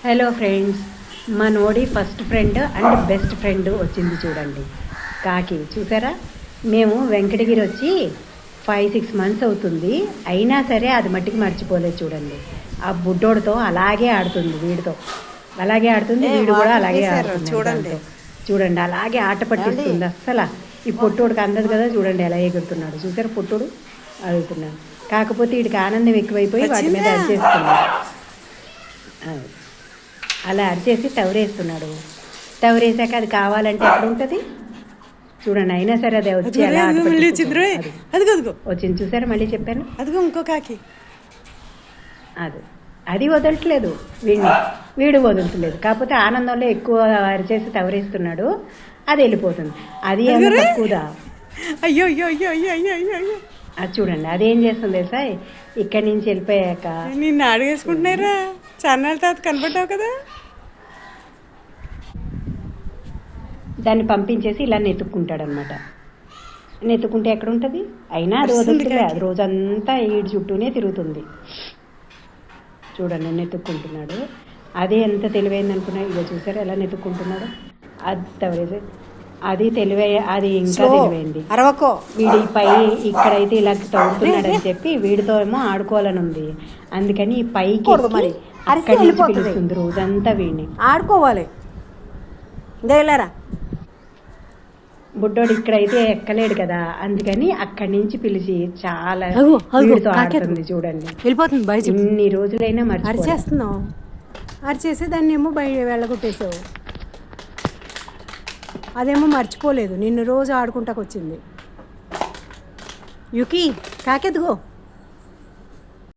Hello friends, మనోడి first friend and best friend వచ్చింది చూడండి. కాకి చూసారా? మేము వెంకటగిరి వచ్చి 5-6 months అవుతుంది. అయినా సరే అది మట్టికి మర్చిపోలేదు చూడండి. ఆ బుడ్డోడితో అలాగే ఆడుతుంది, వీడితో అలాగే ఆడుతుంది, వీడు కూడా అలాగే ఆడుతుంది చూడండి. అలాగే ఆట పట్టిస్తుంది. అస్సలు ఈ పొట్టోడికి అందదు కదా, చూడండి ఎలా ఎగురుతున్నాడు. చూసారు పొట్టోడు అడుగుతున్నాడు. కాకపోతే వీడికి ఆనందం ఎక్కువైపోయి వాటి మీద అరిచేస్తున్నాడు. అలా అరిచేసి టవరేస్తున్నాడు. టవరేసాక అది కావాలంటే ఎక్కడ ఉంటుంది చూడండి. అయినా సరే అది వచ్చి అలా వచ్చింది చూసారా? మళ్ళీ చెప్పాను, అదిగో ఇంకో కాకి. అది వదలట్లేదు, వీడు వదలట్లేదు. కాకపోతే ఆనందంలో ఎక్కువ అరిచేసి టవరేస్తున్నాడు, అది వెళ్ళిపోతుంది. అది ఏమో తక్కువదా. అయ్యో అయ్యో అయ్యో అయ్యో అయ్యో అయ్యో అది చూడండి, అదేం చేస్తుంది తెలుసా? ఇక్కడి నుంచి వెళ్ళిపోయాక నిన్ను అడిగేసుకుంటున్నారా? చాన్నాళ్ళ తర్వాత కనపడ్డావు కదా. దాన్ని పంపించేసి ఇలా నెతుక్కుంటాడు అనమాట. నెతుక్కుంటే ఎక్కడ ఉంటుంది? అయినా అది వదులుతుంది. అది రోజంతా ఈడు చుట్టూనే తిరుగుతుంది చూడండి. నెతుక్కుంటున్నాడు. అది ఎంత తెలివైంది అనుకున్నా. ఇక చూసారా ఎలా నెతుక్కుంటున్నాడు? అది తెలివై, అది ఇంకా తెలివైంది. వీడి పై ఇక్కడైతే ఇలా తవ్వుతున్నాడని చెప్పి వీడితో ఏమో ఆడుకోవాలని ఉంది. అందుకని ఈ పైకి అక్కడి నుంచి పిలుస్తుంది రోజంతా వీడిని. ఆడుకోవాలి. బుడ్డోడు ఇక్కడైతే ఎక్కలేడు కదా, అందుకని అక్కడి నుంచి పిలిచి చాలా వీడితో ఆడుతుంది చూడండి. వెళ్ళిపోతుంది. ఇన్ని రోజులైనా అరిచేస్తున్నావు. అరిచేసి దాన్ని ఏమో బయట వెళ్ళగొట్టేసావు. అదేమో మర్చిపోలేదు, నిన్ను రోజు ఆడుకుంటాకు వచ్చింది. యుకి కాకెత్తుకో.